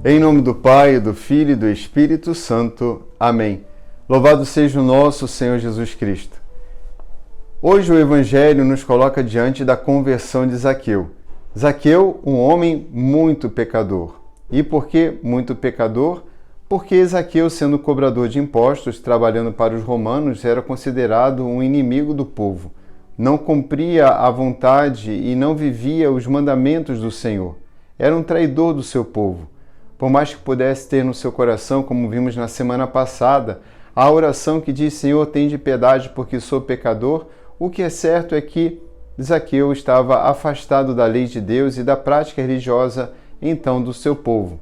Em nome do Pai, do Filho e do Espírito Santo. Amém. Louvado seja o nosso Senhor Jesus Cristo. Hoje o Evangelho nos coloca diante da conversão de Zaqueu. Zaqueu, um homem muito pecador. E por que muito pecador? Porque Zaqueu, sendo cobrador de impostos, trabalhando para os romanos, era considerado um inimigo do povo. Não cumpria a vontade e não vivia os mandamentos do Senhor. Era um traidor do seu povo. Por mais que pudesse ter no seu coração, como vimos na semana passada, a oração que diz: Senhor, tende piedade porque sou pecador, o que é certo é que Zaqueu estava afastado da lei de Deus e da prática religiosa, então, do seu povo.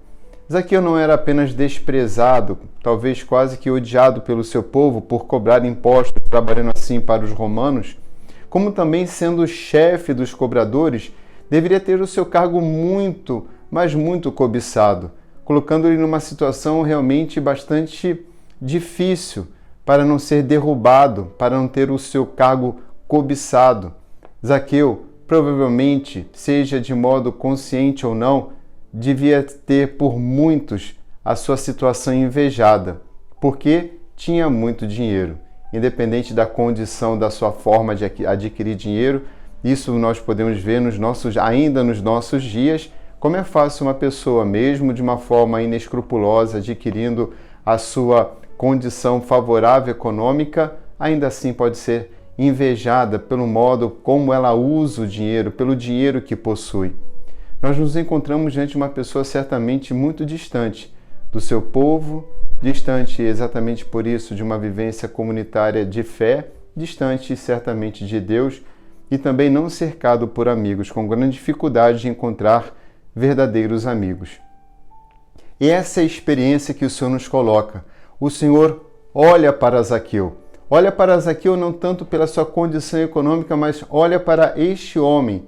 Zaqueu não era apenas desprezado, talvez quase que odiado pelo seu povo por cobrar impostos, trabalhando assim para os romanos, como também sendo chefe dos cobradores, deveria ter o seu cargo muito, mas muito cobiçado, colocando-lhe numa situação realmente bastante difícil para não ser derrubado, para não ter o seu cargo cobiçado. Zaqueu, provavelmente, seja de modo consciente ou não, devia ter por muitos a sua situação invejada, porque tinha muito dinheiro. Independente da condição, da sua forma de adquirir dinheiro, isso nós podemos ver ainda nos nossos dias, como é fácil uma pessoa, mesmo de uma forma inescrupulosa, adquirindo a sua condição favorável econômica, ainda assim pode ser invejada pelo modo como ela usa o dinheiro, pelo dinheiro que possui. Nós nos encontramos diante de uma pessoa certamente muito distante do seu povo, distante exatamente por isso de uma vivência comunitária de fé, distante certamente de Deus e também não cercado por amigos, com grande dificuldade de encontrar verdadeiros amigos. E essa é a experiência que o Senhor nos coloca. O Senhor olha para Zaqueu. Olha para Zaqueu não tanto pela sua condição econômica, mas olha para este homem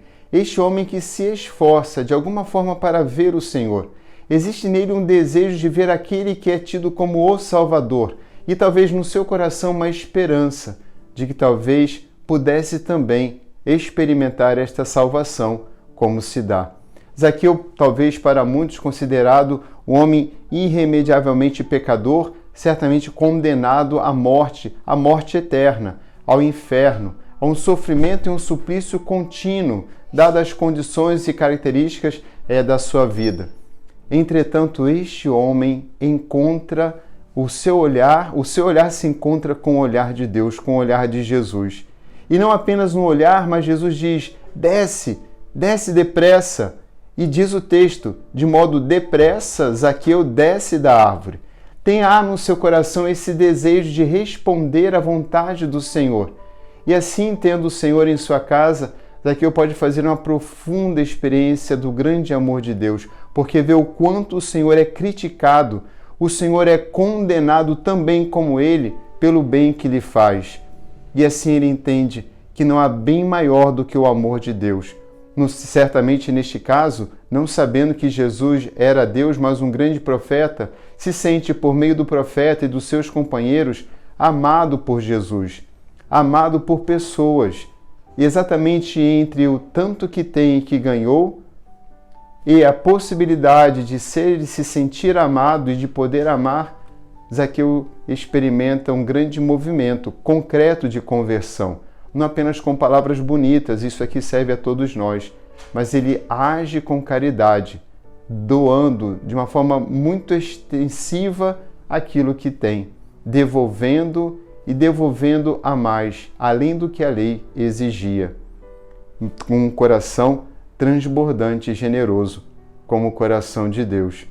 que se esforça de alguma forma para ver o Senhor. Existe nele um desejo de ver aquele que é tido como o Salvador e talvez no seu coração uma esperança de que talvez pudesse também experimentar esta salvação como se dá. Zaqueu, talvez para muitos considerado um homem irremediavelmente pecador, certamente condenado à morte eterna, ao inferno, a um sofrimento e um suplício contínuo, dadas as condições e características da sua vida. Entretanto, este homem encontra o seu olhar se encontra com o olhar de Deus, com o olhar de Jesus. E não apenas um olhar, mas Jesus diz: desce depressa. E diz o texto, de modo depressa, Zaqueu desce da árvore. Tenha no seu coração esse desejo de responder à vontade do Senhor. E assim, tendo o Senhor em sua casa, Zaqueu pode fazer uma profunda experiência do grande amor de Deus, porque vê o quanto o Senhor é criticado, o Senhor é condenado também como ele, pelo bem que lhe faz. E assim ele entende que não há bem maior do que o amor de Deus. Certamente neste caso, não sabendo que Jesus era Deus, mas um grande profeta, se sente por meio do profeta e dos seus companheiros amado por Jesus, amado por pessoas. E exatamente entre o tanto que tem e que ganhou e a possibilidade de se sentir amado e de poder amar, Zaqueu experimenta um grande movimento concreto de conversão. Não apenas com palavras bonitas, isso aqui serve a todos nós, mas ele age com caridade, doando de uma forma muito extensiva aquilo que tem, devolvendo a mais, além do que a lei exigia, com um coração transbordante e generoso, como o coração de Deus.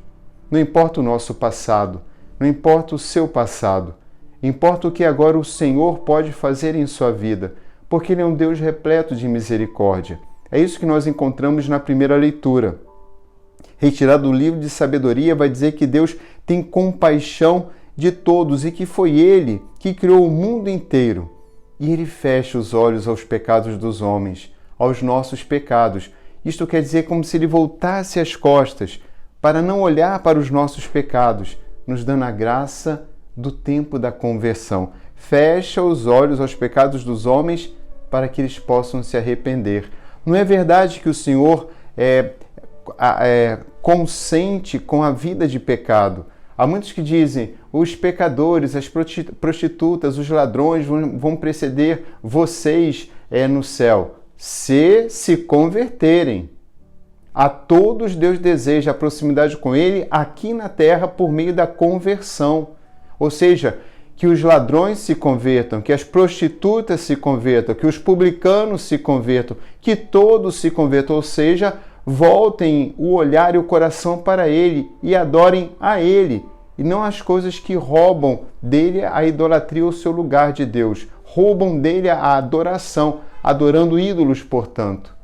Não importa o nosso passado, não importa o seu passado, importa o que agora o Senhor pode fazer em sua vida, porque Ele é um Deus repleto de misericórdia. É isso que nós encontramos na primeira leitura. Retirado do livro de sabedoria, vai dizer que Deus tem compaixão de todos e que foi Ele que criou o mundo inteiro. E Ele fecha os olhos aos pecados dos homens, aos nossos pecados. Isto quer dizer como se Ele voltasse as costas para não olhar para os nossos pecados, nos dando a graça do tempo da conversão. Fecha os olhos aos pecados dos homens para que eles possam se arrepender. Não é verdade que o Senhor consente com a vida de pecado. Há muitos que dizem, os pecadores, as prostitutas, os ladrões vão preceder vocês no céu, se converterem. A todos Deus deseja a proximidade com Ele aqui na terra por meio da conversão. Ou seja, que os ladrões se convertam, que as prostitutas se convertam, que os publicanos se convertam, que todos se convertam, ou seja, voltem o olhar e o coração para Ele e adorem a Ele, e não as coisas que roubam dele a idolatria ou seu lugar de Deus, roubam dele a adoração, adorando ídolos, portanto.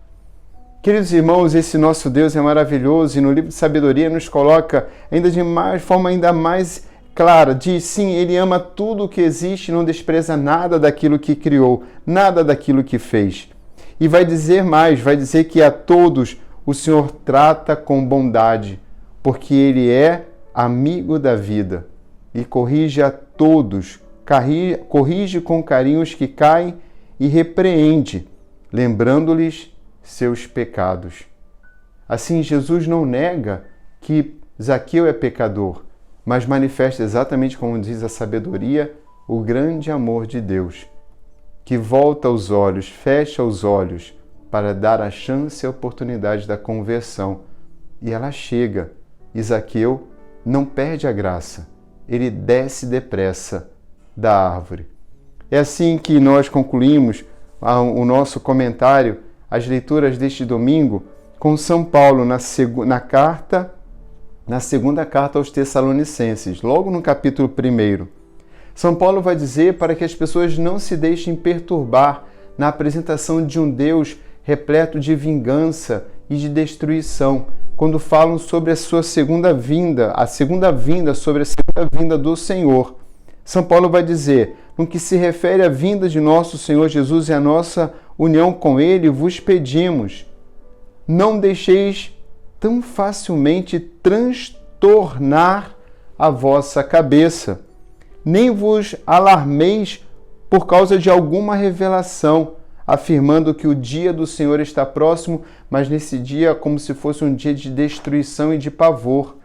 Queridos irmãos, esse nosso Deus é maravilhoso e no livro de sabedoria nos coloca forma ainda mais clara, diz sim, Ele ama tudo o que existe e não despreza nada daquilo que criou, nada daquilo que fez. E vai dizer mais, vai dizer que a todos o Senhor trata com bondade, porque Ele é amigo da vida e corrige a todos, corrige com carinho os que caem e repreende, lembrando-lhes seus pecados. Assim, Jesus não nega que Zaqueu é pecador, mas manifesta exatamente como diz a sabedoria, o grande amor de Deus, que volta os olhos, fecha os olhos para dar a chance e a oportunidade da conversão. E ela chega. E Zaqueu não perde a graça, ele desce depressa da árvore. É assim que nós concluímos o nosso comentário, as leituras deste domingo, com São Paulo na segunda carta aos Tessalonicenses, logo no capítulo 1. São Paulo vai dizer para que as pessoas não se deixem perturbar na apresentação de um Deus repleto de vingança e de destruição, quando falam sobre a sua segunda vinda, sobre a segunda vinda do Senhor. São Paulo vai dizer, no que se refere à vinda de nosso Senhor Jesus e à nossa união com Ele, vos pedimos, não deixeis tão facilmente transtornar a vossa cabeça, nem vos alarmeis por causa de alguma revelação, afirmando que o dia do Senhor está próximo, mas nesse dia como se fosse um dia de destruição e de pavor.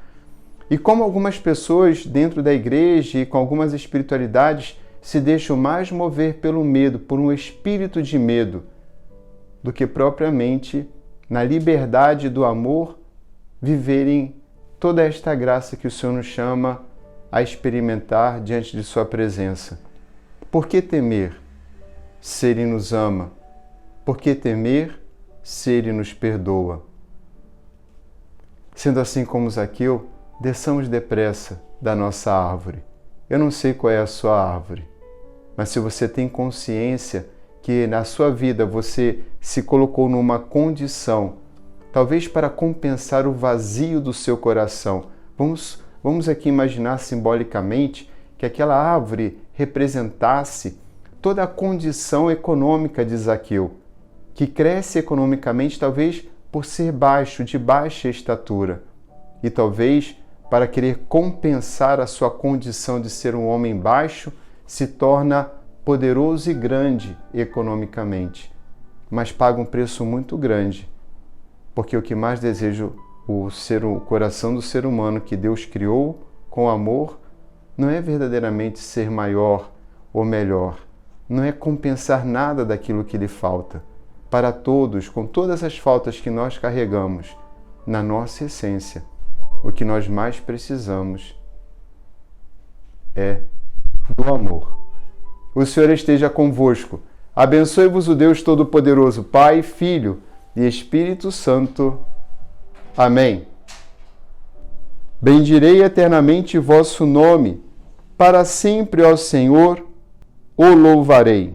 E como algumas pessoas dentro da igreja e com algumas espiritualidades se deixam mais mover pelo medo, por um espírito de medo, do que propriamente na liberdade do amor viverem toda esta graça que o Senhor nos chama a experimentar diante de sua presença. Por que temer se Ele nos ama? Por que temer se Ele nos perdoa? Sendo assim como Zaqueu, desçamos depressa da nossa árvore. Eu não sei qual é a sua árvore, mas se você tem consciência que na sua vida você se colocou numa condição, talvez para compensar o vazio do seu coração. Vamos aqui imaginar simbolicamente que aquela árvore representasse toda a condição econômica de Zaqueu, que cresce economicamente talvez por ser baixo, de baixa estatura, e talvez para querer compensar a sua condição de ser um homem baixo, se torna poderoso e grande economicamente, mas paga um preço muito grande, porque o que mais deseja o coração do ser humano que Deus criou com amor não é verdadeiramente ser maior ou melhor, não é compensar nada daquilo que lhe falta. Para todos, com todas as faltas que nós carregamos, na nossa essência, o que nós mais precisamos é do amor. O Senhor esteja convosco. Abençoe-vos o Deus Todo-Poderoso, Pai, Filho e Espírito Santo. Amém. Bendirei eternamente vosso nome, para sempre, ó Senhor, o louvarei.